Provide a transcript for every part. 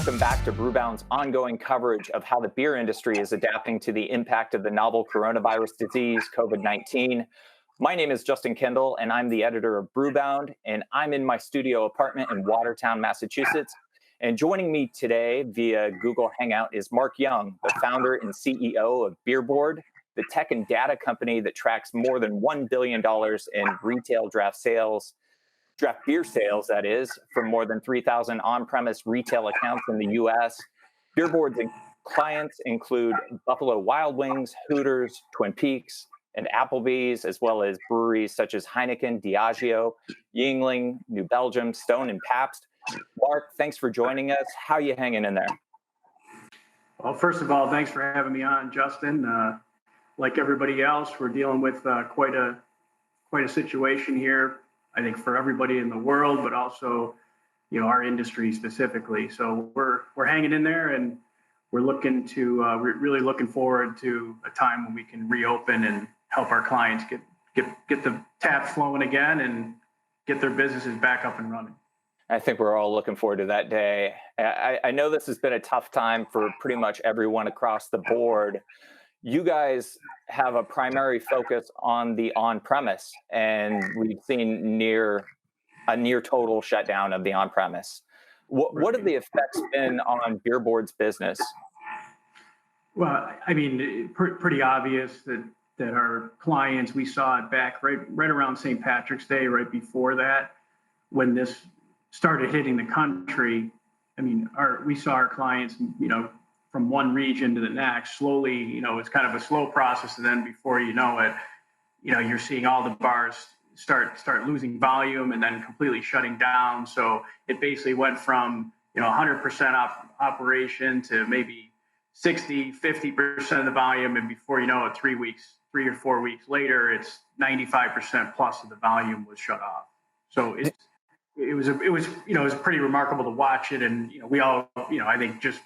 welcome back to Brewbound's ongoing coverage of how the beer industry is adapting to the impact of the novel coronavirus disease, COVID-19. My name is Justin Kendall, and I'm the editor of Brewbound, and I'm in my studio apartment in Watertown, Massachusetts. And joining me today via Google Hangout is Mark Young, the founder and CEO of BeerBoard, the tech and data company that tracks more than $1 billion in retail draft beer sales, that is, from more than 3,000 on-premise retail accounts in the U.S. BeerBoard's clients include Buffalo Wild Wings, Hooters, Twin Peaks, and Applebee's, as well as breweries such as Heineken, Diageo, Yuengling, New Belgium, Stone, and Pabst. Mark, thanks for joining us. How are you hanging in there? Well, first of all, thanks for having me on, Justin. Like everybody else, we're dealing with quite a situation here. I think for everybody in the world, but also, our industry specifically. So we're hanging in there, and we're really looking forward to a time when we can reopen and help our clients get the taps flowing again and get their businesses back up and running. I think we're all looking forward to that day. I know this has been a tough time for pretty much everyone across the board. You guys have a primary focus on the on-premise, and we've seen a near total shutdown of the on-premise. What have the effects been on BeerBoard's business? Well, I mean, pretty obvious that our clients, we saw it back right around St. Patrick's Day, right before that, when this started hitting the country. I mean, we saw our clients, from one region to the next, slowly, it's kind of a slow process. And then before you know it, you're seeing all the bars start losing volume and then completely shutting down. So it basically went from, 100% operation to maybe 60, 50% of the volume. And before you know it, 3 or 4 weeks later, it's 95% plus of the volume was shut off. So it was pretty remarkable to watch it. And, we all, I think just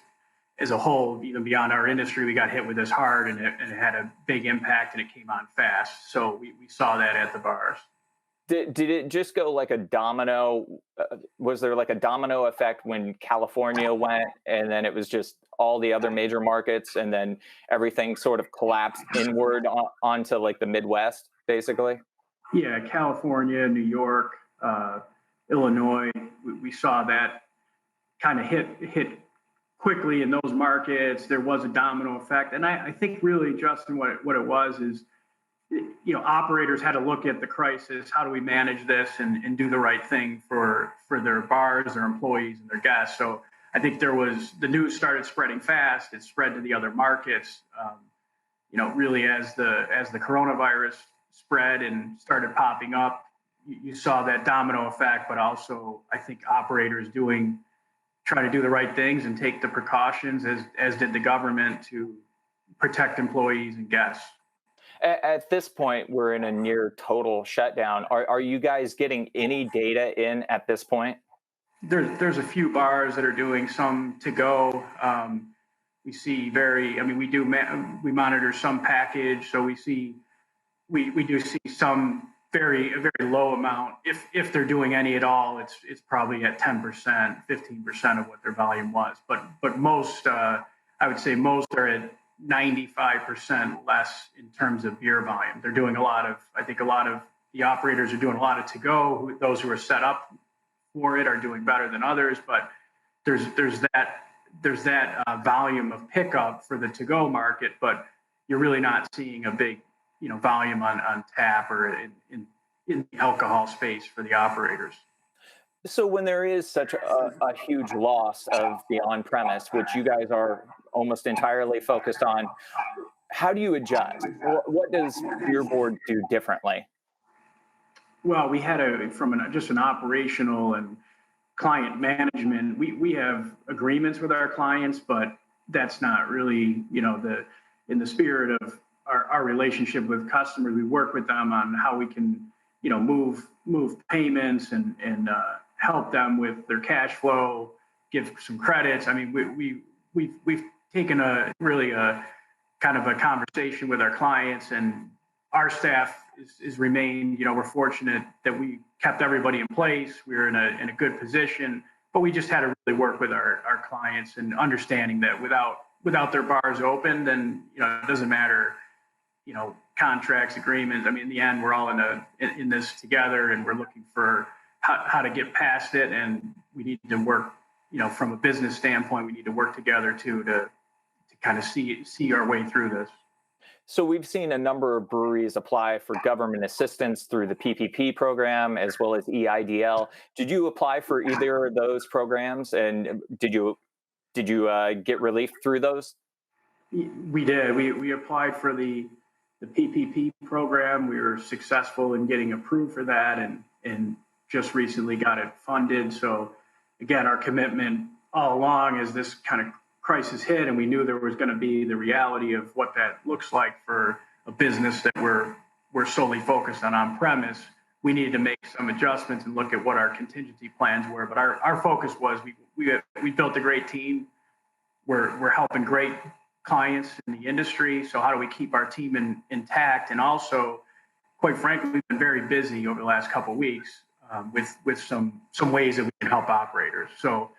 as a whole, even beyond our industry, we got hit with this hard, and it had a big impact, and it came on fast. So we saw that at the bars. Did it just go like a domino? Was there like a domino effect when California went, and then it was just all the other major markets, and then everything sort of collapsed inward onto like the Midwest, basically? Yeah, California, New York, Illinois, we saw that kind of hit quickly in those markets. There was a domino effect. And I think really, Justin, what it was is, operators had to look at the crisis. How do we manage this and do the right thing for their bars, their employees, and their guests? So I think the news started spreading fast. It spread to the other markets. Really as the coronavirus spread and started popping up, you saw that domino effect, but also I think operators try to do the right things and take the precautions as did the government to protect employees and guests. At this point, we're in a near total shutdown. Are you guys getting any data in at this point? There's a few bars that are doing some to go. We see we monitor some package. So we do see some very low amount. If they're doing any at all, it's probably at 10%, 15% of what their volume was. But most, I would say most are at 95% less in terms of beer volume. They're doing I think a lot of the operators are doing a lot of to go. Those who are set up for it are doing better than others. But there's that volume of pickup for the to go market, but you're really not seeing a big volume on tap or in the alcohol space for the operators. So when there is such a huge loss of the on-premise, which you guys are almost entirely focused on, how do you adjust? What does BeerBoard do differently? Well, we had just an operational and client management. We have agreements with our clients, but that's not really, in the spirit of our relationship with customers. We work with them on how we can, move payments and help them with their cash flow, give some credits. I mean, we've taken a kind of a conversation with our clients, and our staff is remained. We're fortunate that we kept everybody in place. We're in a good position. but we just had to really work with our clients and understanding that without their bars open, then it doesn't matter, contracts, agreements. I mean, in the end, we're all in this together, and we're looking for how to get past it, and we need to work. From a business standpoint, we need to work together to kind of see our way through this. So we've seen a number of breweries apply for government assistance through the PPP program as well as EIDL. Did you apply for either of those programs, and did you get relief through those? We did. We applied for the PPP program. We were successful in getting approved for that, and just recently got it funded. So again, our commitment all along as this kind of crisis hit, and we knew there was going to be the reality of what that looks like for a business that we're solely focused on premise. We needed to make some adjustments and look at what our contingency plans were. But our focus was we built a great team. We're helping great clients in the industry. So how do we keep our team intact? And also, quite frankly, we've been very busy over the last couple of weeks with some ways that we can help operators. So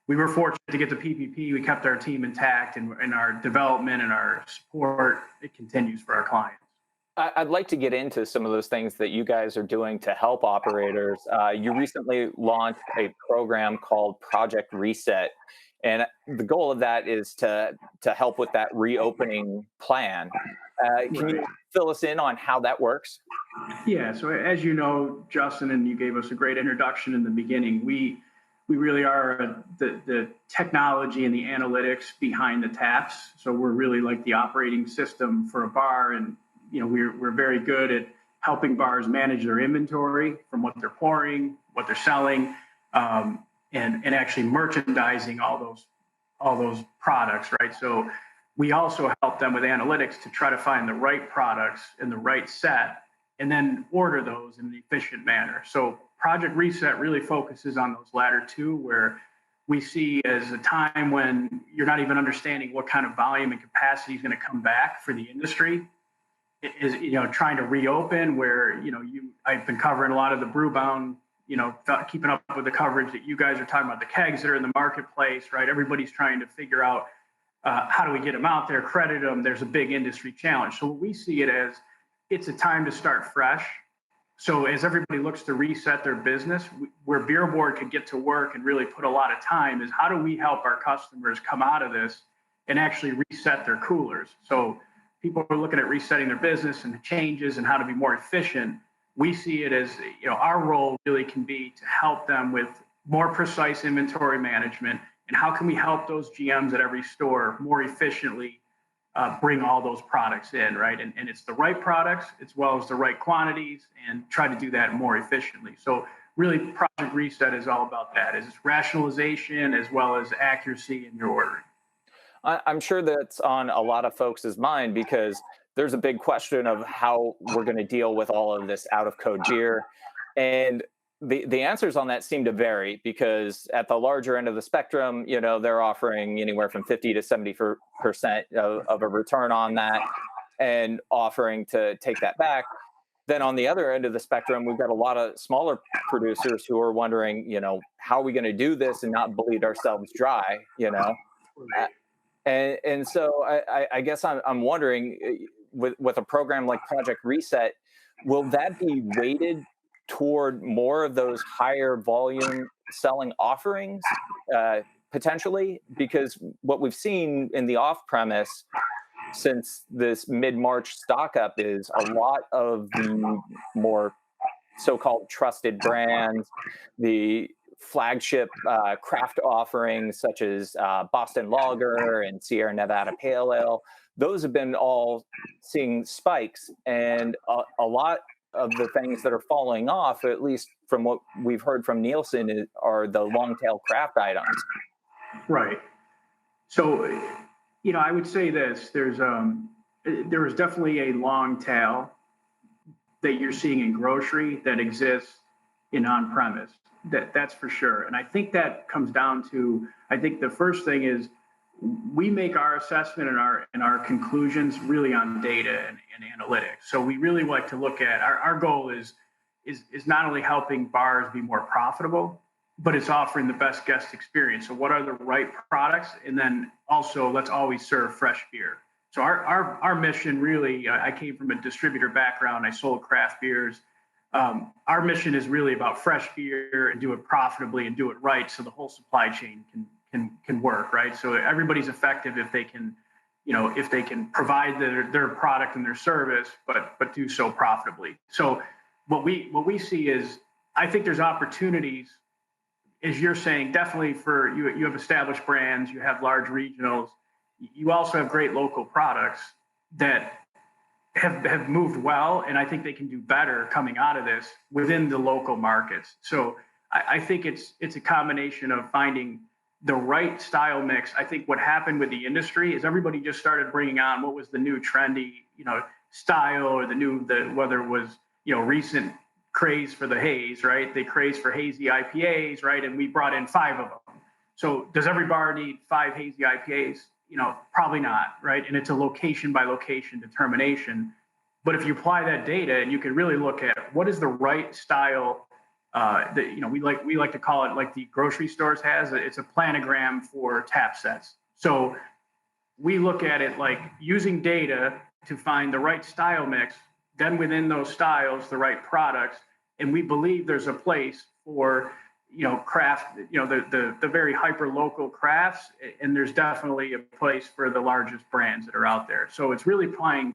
we were fortunate to get the PPP. We kept our team intact, and our development and our support, it continues for our clients. I'd like to get into some of those things that you guys are doing to help operators. You recently launched a program called Project Reset, and the goal of that is to help with that reopening plan. Can you fill us in on how that works? Yeah, so as you know, Justin, and you gave us a great introduction in the beginning, we really are the technology and the analytics behind the taps. So we're really like the operating system for a bar, and we're very good at helping bars manage their inventory from what they're pouring, what they're selling, and actually merchandising all those products, right? So we also help them with analytics to try to find the right products in the right set, and then order those in an efficient manner. So Project Reset really focuses on those latter two, where we see as a time when you're not even understanding what kind of volume and capacity is going to come back for the industry. It is, trying to reopen where, I've been covering a lot of the Brewbound, keeping up with the coverage that you guys are talking about, the kegs that are in the marketplace, right? Everybody's trying to figure out how do we get them out there, credit them. There's a big industry challenge. So we see it as it's a time to start fresh. So as everybody looks to reset their business, where BeerBoard could get to work and really put a lot of time is how do we help our customers come out of this and actually reset their coolers? So people are looking at resetting their business and the changes and how to be more efficient. We see it as, our role really can be to help them with more precise inventory management, and how can we help those GMs at every store more efficiently bring all those products in, right? And it's the right products as well as the right quantities, and try to do that more efficiently. So really, Project Reset is all about that. It's rationalization as well as accuracy in your ordering. I'm sure that's on a lot of folks' mind, because there's a big question of how we're going to deal with all of this out of code beer. And the answers on that seem to vary, because at the larger end of the spectrum, they're offering anywhere from 50 to 70% of a return on that, and offering to take that back. Then on the other end of the spectrum, we've got a lot of smaller producers who are wondering, how are we going to do this and not bleed ourselves dry, And so I guess I'm wondering, with a program like Project Reset, will that be weighted toward more of those higher volume selling offerings, potentially? Because what we've seen in the off-premise since this mid-March stock up is a lot of the more so-called trusted brands, the flagship craft offerings such as Boston Lager and Sierra Nevada Pale Ale. Those have been all seeing spikes, and a lot of the things that are falling off, at least from what we've heard from Nielsen, are the long tail craft items. Right. So, I would say this: there is definitely a long tail that you're seeing in grocery that exists in on-premise. That's for sure. And I think that comes down to, I think the first thing is we make our assessment and our conclusions really on data and analytics. So we really like to look at our goal is not only helping bars be more profitable, but it's offering the best guest experience. So what are the right products? And then also let's always serve fresh beer. So our mission really, I came from a distributor background. I sold craft beers. Our mission is really about fresh beer and do it profitably and do it right, so the whole supply chain can work, right? So everybody's effective if they can, if they can provide their product and their service, but do so profitably. So what we see is, I think there's opportunities, as you're saying, definitely for you. You have established brands, you have large regionals, you also have great local products that have moved well, and I think they can do better coming out of this within the local markets. So I think it's a combination of finding the right style mix. I think what happened with the industry is everybody just started bringing on what was the new trendy, style, or whether it was, recent craze for the haze, right? They crazed for hazy IPAs, right? And we brought in 5 of them. So does every bar need 5 hazy IPAs? Probably not, right? And it's a location by location determination. But if you apply that data, and you can really look at what is the right style, that we like to call it, like the grocery stores has. It's a planogram for tap sets. So we look at it like using data to find the right style mix. Then within those styles, the right products, and we believe there's a place for craft, the very hyper local crafts, and there's definitely a place for the largest brands that are out there. So it's really applying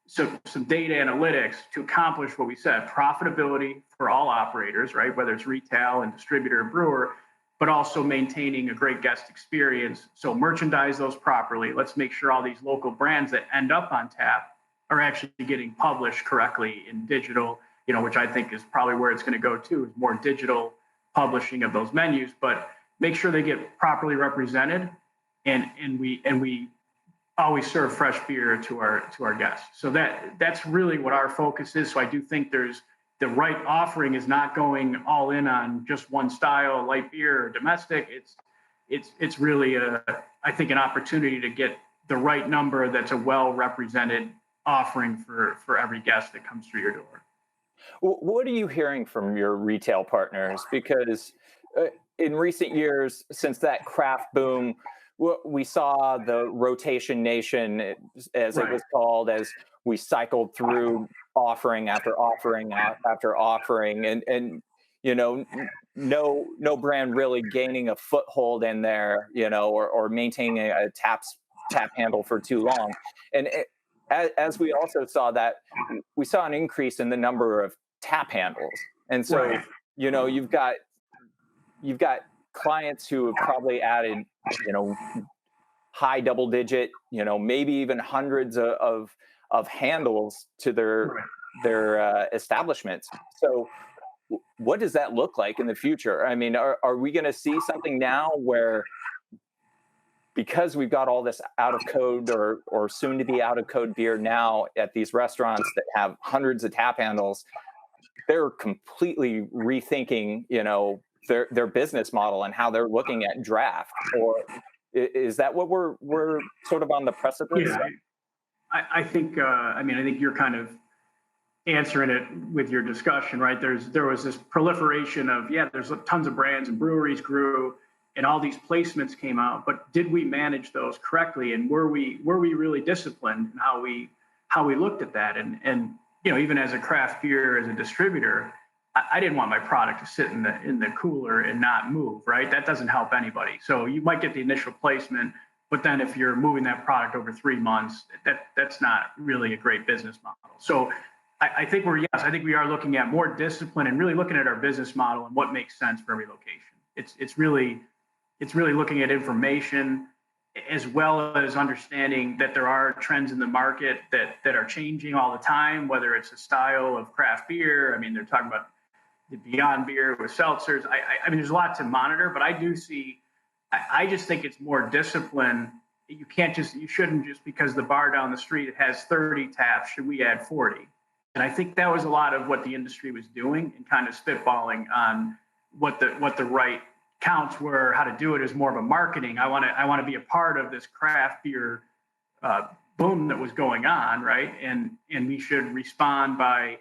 some data analytics to accomplish what we said: profitability for all operators, right? Whether it's retail and distributor and brewer, but also maintaining a great guest experience. So merchandise those properly. Let's make sure all these local brands that end up on tap are actually getting published correctly in digital, which I think is probably where it's going to go to, is more digital publishing of those menus, but make sure they get properly represented, and we always serve fresh beer to our guests. So that's really what our focus is. So I do think there's the right offering is not going all in on just one style, light beer or domestic. It's really I think an opportunity to get the right number that's a well represented offering for every guest that comes through your door. What are you hearing from your retail partners? Because in recent years, since that craft boom, we saw the rotation nation, as it was called, as we cycled through offering after offering after offering, and no brand really gaining a foothold in there, or maintaining a tap handle for too long. And as we also saw that, we saw an increase in the number of tap handles. And so, you've got clients who have probably added, high double digit, maybe even hundreds of handles to their establishments. So what does that look like in the future? I mean, are we going to see something now where, because we've got all this out of code or soon to be out of code beer now at these restaurants that have hundreds of tap handles, they're completely rethinking, their business model and how they're looking at draft? Or is that what we're sort of on the precipice? Yeah, I think I think you're kind of answering it with your discussion, right? There was this proliferation of, there's tons of brands and breweries grew, and all these placements came out, but did we manage those correctly? And were we really disciplined in how we looked at that? And even as a craft beer, as a distributor, I didn't want my product to sit in the cooler and not move, right? That doesn't help anybody. So you might get the initial placement, but then if you're moving that product over 3 months, that's not really a great business model. So I think we are looking at more discipline and really looking at our business model and what makes sense for every location. It's really looking at information, as well as understanding that there are trends in the market that are changing all the time, whether it's a style of craft beer. I mean, they're talking about the Beyond Beer with seltzers. I mean, there's a lot to monitor, but I just think it's more discipline. You shouldn't just because the bar down the street has 30 taps, should we add 40? And I think that was a lot of what the industry was doing, and kind of spitballing on what the right counts were, how to do it as more of a marketing. I want to be a part of this craft beer boom that was going on, right? And we should respond by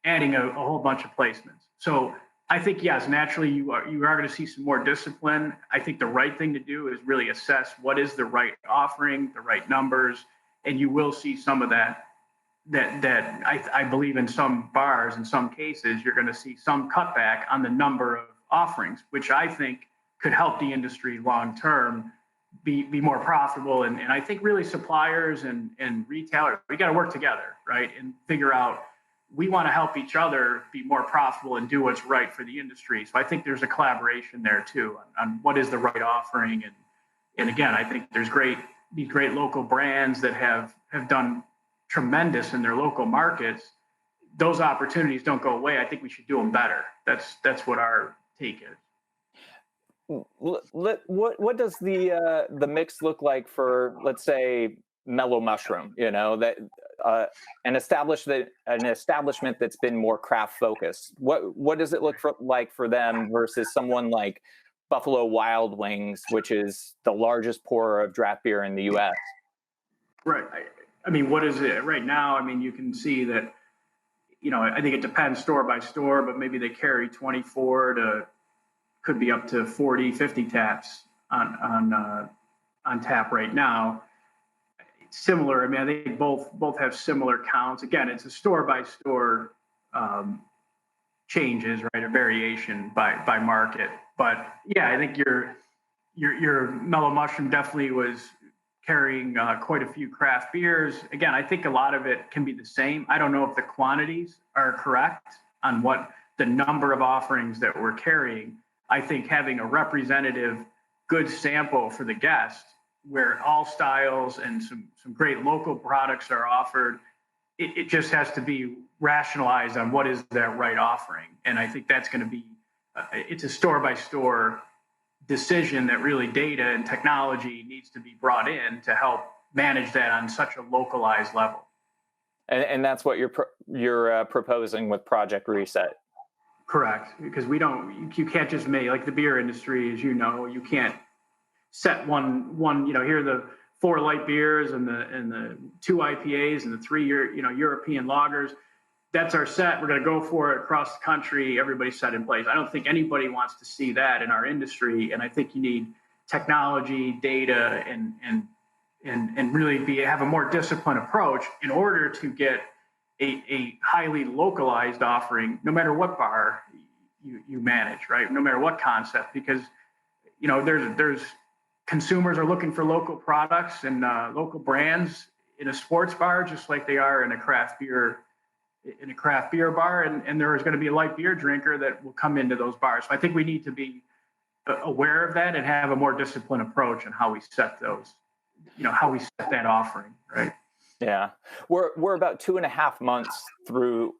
adding a whole bunch of placements. So I think, yes, naturally you are going to see some more discipline. I think the right thing to do is really assess what is the right offering, the right numbers, and you will see some of that. I believe in some bars, in some cases, you're going to see some cutback on the number of offerings, which I think could help the industry long term be more profitable. And I think really suppliers and retailers, we got to work together, right? And figure out, we want to help each other be more profitable and do what's right for the industry. So I think there's a collaboration there too on what is the right offering. And again, I think there's these great local brands that have done tremendous in their local markets. Those opportunities don't go away. I think we should do them better. That's what our take is. What does the mix look like for, let's say, Mellow Mushroom? You know, that an establishment that's been more craft focused. What does it look like for them versus someone like Buffalo Wild Wings, which is the largest pourer of draft beer in the U.S.? Right. I mean, what is it right now? I mean, you can see that, you know, I think it depends store by store, but maybe they carry 24 to could be up to 40, 50 taps on tap right now. Similar. I mean, I think both have similar counts. Again, it's a store by store changes, right? A variation by market. But yeah, I think your Mellow Mushroom definitely was carrying quite a few craft beers. Again, I think a lot of it can be the same. I don't know if the quantities are correct on what the number of offerings that we're carrying. I think having a representative, good sample for the guest, where all styles and some great local products are offered, it just has to be rationalized on what is that right offering. And I think that's going to be, it's a store by store decision that really data and technology needs to be brought in to help manage that on such a localized level. And that's what you're proposing with Project Reset. Correct, because you can't just make, like the beer industry, as you know, you can't set one, you know, here are the 4 light beers and the 2 IPAs and the 3 European lagers. That's our set. We're going to go for it across the country. Everybody's set in place. I don't think anybody wants to see that in our industry. And I think you need technology, data, and really have a more disciplined approach in order to get a highly localized offering, no matter what bar you manage, right? No matter what concept, because, you know, there's consumers are looking for local products and local brands in a sports bar, just like they are in a craft beer bar, and there is going to be a light beer drinker that will come into those bars. So I think we need to be aware of that and have a more disciplined approach on how we set those, you know, how we set that offering, right? Yeah, we're about 2.5 months through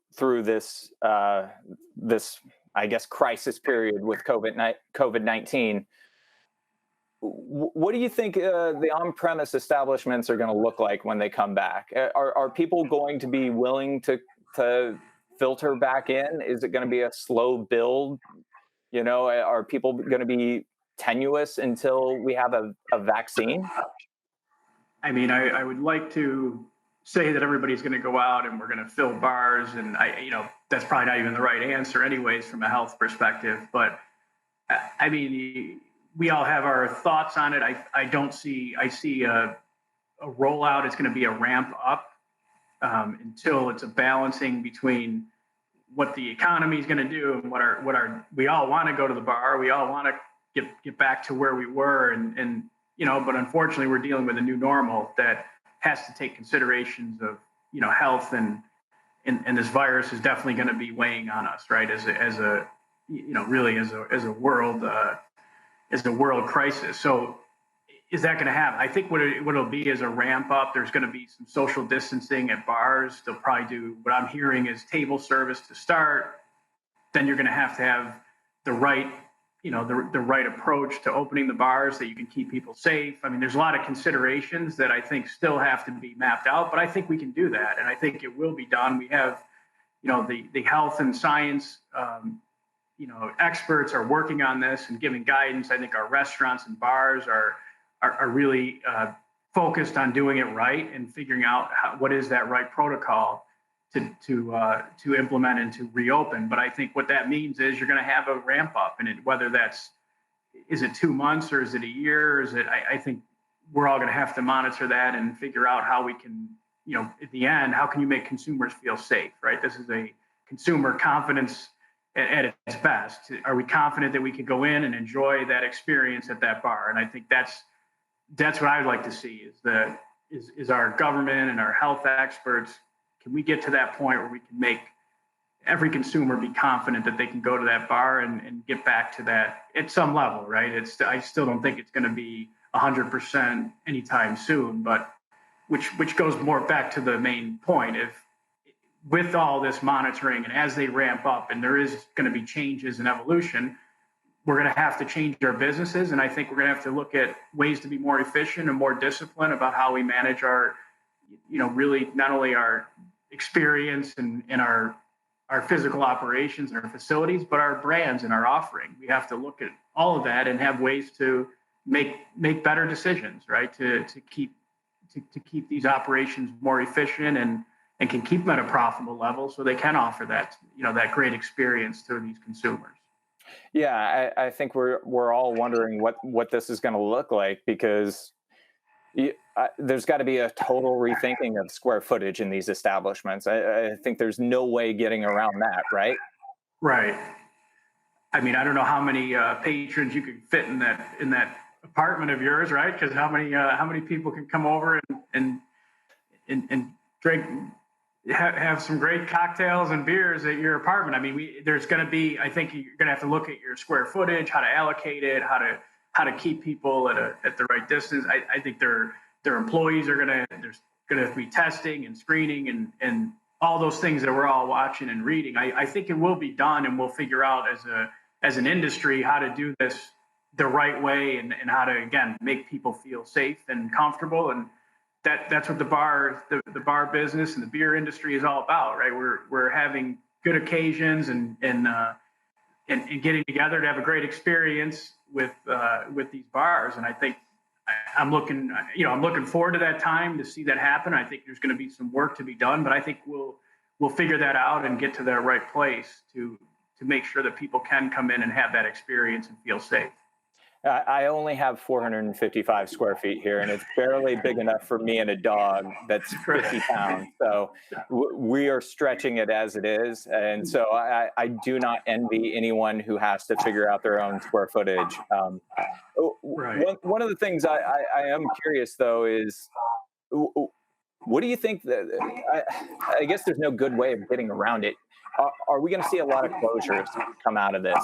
this I guess crisis period with COVID-19. What do you think the on-premise establishments are going to look like when they come back? Are people going to be willing to filter back in? Is it going to be a slow build? You know, are people going to be tenuous until we have a vaccine? I mean, I would like to say that everybody's going to go out and we're going to fill bars, and that's probably not even the right answer anyways from a health perspective. But I mean, we all have our thoughts on it. I see a rollout. It's going to be a ramp up until it's a balancing between what the economy is going to do and we all want to go to the bar. We all want to get back to where we were, and but unfortunately we're dealing with a new normal that has to take considerations of, health and this virus is definitely going to be weighing on us, right? As a world crisis. So is that going to happen? I think what it'll be is a ramp up. There's going to be some social distancing at bars. They'll probably do, what I'm hearing is table service to start. Then you're going to have the right, the right approach to opening the bars that you can keep people safe. I mean, there's a lot of considerations that I think still have to be mapped out, but I think we can do that. And I think it will be done. We have, the health and science, experts are working on this and giving guidance. I think our restaurants and bars are really focused on doing it right and figuring out what is that right protocol. to implement and to reopen. But I think what that means is you're going to have a ramp up, and whether is it 2 months or is it a year? Or is it? I think we're all going to have to monitor that and figure out how we can, at the end, how can you make consumers feel safe, right? This is a consumer confidence at its best. Are we confident that we could go in and enjoy that experience at that bar? And I think that's what I would like to see is our government and our health experts. Can we get to that point where we can make every consumer be confident that they can go to that bar and get back to that at some level, right? I still don't think it's going to be 100% anytime soon, but which goes more back to the main point. If with all this monitoring and as they ramp up and there is going to be changes and evolution, we're going to have to change our businesses. And I think we're going to have to look at ways to be more efficient and more disciplined about how we manage our, really not only our experience and our physical operations and our facilities, but our brands and our offering. We have to look at all of that and have ways to make better decisions, right? To keep these operations more efficient and can keep them at a profitable level so they can offer that, that great experience to these consumers. Yeah, I think we're all wondering what this is going to look like, because there's got to be a total rethinking of square footage in these establishments. I think there's no way getting around that, right? Right. I mean, I don't know how many patrons you could fit in that apartment of yours, right? Because how many people can come over and drink, have some great cocktails and beers at your apartment? I mean, there's going to be. I think you're going to have to look at your square footage, how to allocate it, how to keep people at the right distance. I think their employees there's going to have to be testing and screening and all those things that we're all watching and reading. I think it will be done, and we'll figure out as an industry how to do this the right way and how to, again, make people feel safe and comfortable. And that's what the bar business and the beer industry is all about, right? We're having good occasions and getting together to have a great experience with these bars. And I think I'm looking forward to that time to see that happen. I think there's going to be some work to be done, but I think we'll figure that out and get to that right place to make sure that people can come in and have that experience and feel safe. I only have 455 square feet here, and it's barely big enough for me and a dog that's 50 pounds. So we are stretching it as it is. And so I do not envy anyone who has to figure out their own square footage. Right. One of the things I am curious, though, is what do you think I guess there's no good way of getting around it. Are we going to see a lot of closures come out of this?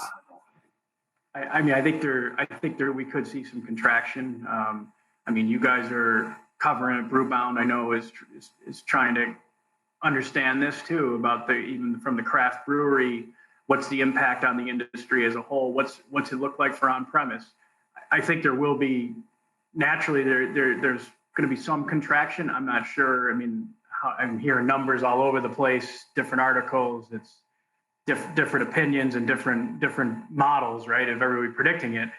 I mean, I think we could see some contraction. I mean, you guys are covering it. Brewbound, I know, is trying to understand this too, about even from the craft brewery, what's the impact on the industry as a whole? What's it look like for on-premise? I think there will be, naturally, there's going to be some contraction. I'm not sure. I mean, I'm hearing numbers all over the place, different articles. It's different opinions and different models, right, of everybody predicting it.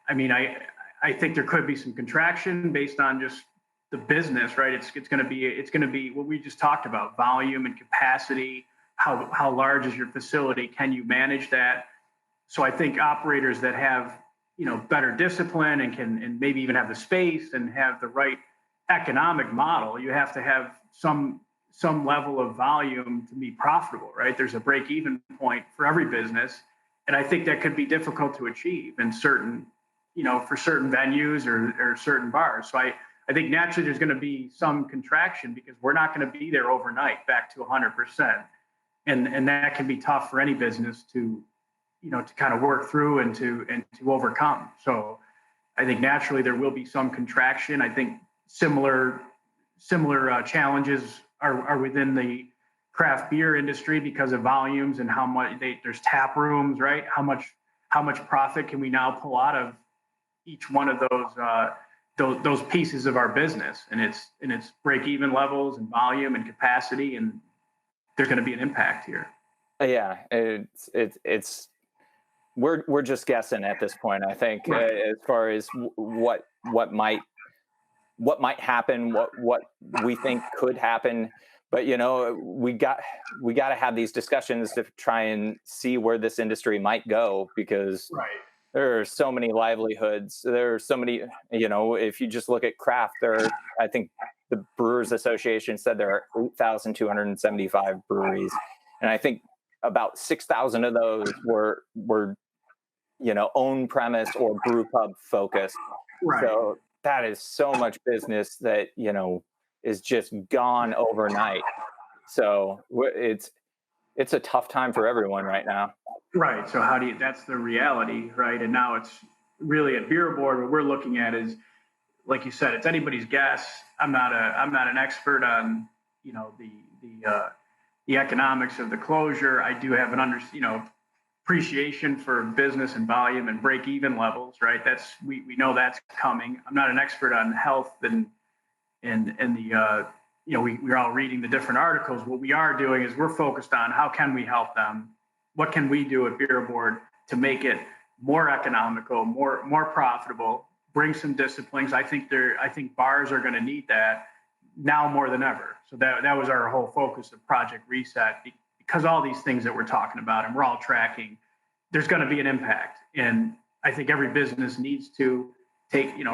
I mean, I think there could be some contraction based on just the business, right? It's going to be what we just talked about: volume and capacity. How large is your facility? Can you manage that? So I think operators that have better discipline and maybe even have the space and have the right economic model, you have to have some level of volume to be profitable, right? There's a break-even point for every business, and I think that could be difficult to achieve in certain, for certain venues or certain bars. So I think naturally there's going to be some contraction because we're not going to be there overnight back to 100%, and that can be tough for any business to kind of work through and to overcome. So I think naturally there will be some contraction. I think similar challenges are within the craft beer industry because of volumes and how much there's tap rooms, right? How much profit can we now pull out of each one of those pieces of our business, and it's break even levels and volume and capacity, and there's going to be an impact here. Yeah, it's we're just guessing at this point. I think as far as what might happen, what we think could happen. But we got to have these discussions to try and see where this industry might go, because Right. there are so many livelihoods. There are so many, if you just look at craft, I think the Brewers Association said there are 8,275 breweries. And I think about 6,000 of those were own premise or brew pub focused. Right. So that is so much business that, is just gone overnight. So it's a tough time for everyone right now. Right. So that's the reality, right? And now it's really at BeerBoard, what we're looking at is, like you said, it's anybody's guess. I'm not an expert on, the economics of the closure. I do have appreciation for business and volume and break even levels, right? We know that's coming. I'm not an expert on health and the we're all reading the different articles. What we are doing is we're focused on how can we help them? What can we do at BeerBoard to make it more economical, more profitable, bring some disciplines? I think bars are going to need that now more than ever. So that was our whole focus of Project Reset, because all these things that we're talking about and we're all tracking, there's going to be an impact. And I think every business needs to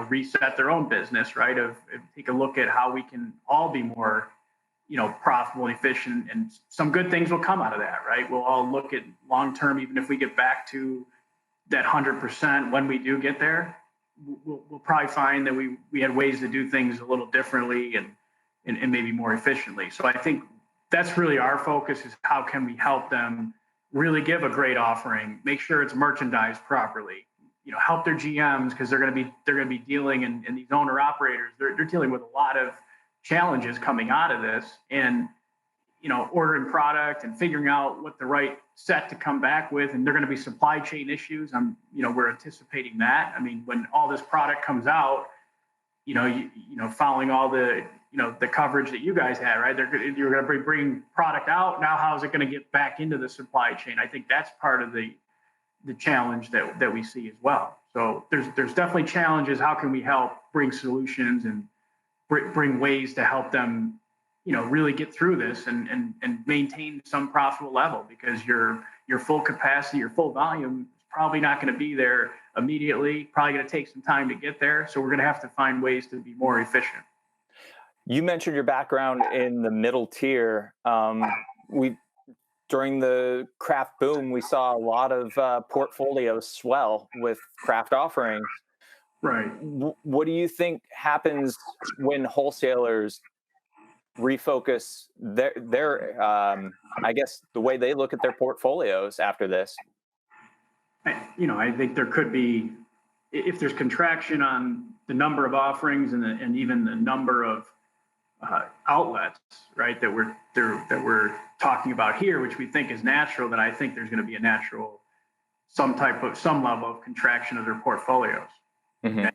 reset their own business, right? Take a look at how we can all be more, profitable and efficient, and some good things will come out of that, right? We'll all look at long-term, even if we get back to that 100%, when we do get there, we'll probably find that we had ways to do things a little differently and maybe more efficiently. So I think that's really our focus, is how can we help them really give a great offering, make sure it's merchandised properly, help their GMs, because they're going to be dealing, and these owner operators, they're dealing with a lot of challenges coming out of this, and ordering product and figuring out what the right set to come back with, and they're going to be supply chain issues. We're anticipating that. I mean, when all this product comes out, following all the the coverage that you guys had, right? You're going to be bringing product out. Now, how is it going to get back into the supply chain? I think that's part of the challenge that we see as well. So there's definitely challenges. How can we help bring solutions and bring ways to help them, really get through this and maintain some profitable level, because your full capacity, your full volume is probably not going to be there immediately, probably going to take some time to get there. So we're going to have to find ways to be more efficient. You mentioned your background in the middle tier. During the craft boom, we saw a lot of portfolios swell with craft offerings. Right. What do you think happens when wholesalers refocus their I guess the way they look at their portfolios after this? I think there could be, if there's contraction on the number of offerings and even the number of outlets, right, that we're talking about here, which we think is natural, then I think there's going to be a natural some level of contraction of their portfolios. Mm-hmm.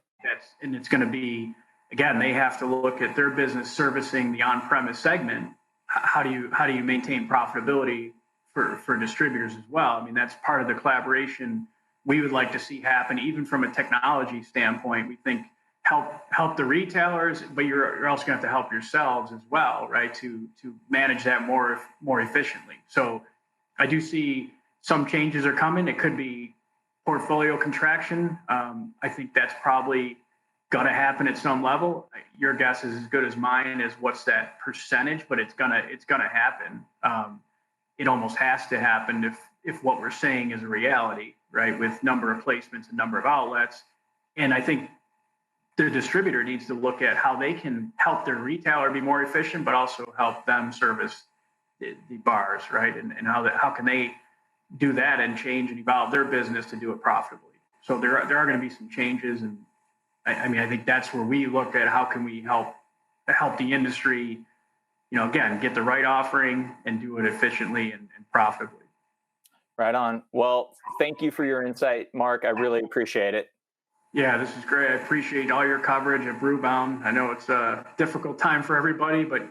And it's going to be, again, they have to look at their business servicing the on-premise segment. How do you maintain profitability for distributors as well? I mean, that's part of the collaboration we would like to see happen, even from a technology standpoint. We think help the retailers, but you're also going to have to help yourselves as well, right? To manage that more efficiently. So I do see some changes are coming. It could be portfolio contraction. I think that's probably going to happen at some level. Your guess is as good as mine as what's that percentage, but it's gonna happen. It almost has to happen if what we're saying is a reality, right? With number of placements and number of outlets. And I think the distributor needs to look at how they can help their retailer be more efficient, but also help them service the bars, right? And how can they do that and change and evolve their business to do it profitably? So there are going to be some changes, and I think that's where we look at how can we help the industry, again, get the right offering and do it efficiently and profitably. Right on. Well, thank you for your insight, Mark. I really appreciate it. Yeah, this is great. I appreciate all your coverage at Brewbound. I know it's a difficult time for everybody, but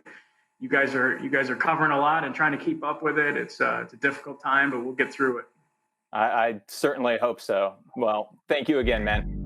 you guys are covering a lot and trying to keep up with it. It's a difficult time, but we'll get through it. I certainly hope so. Well, thank you again, man.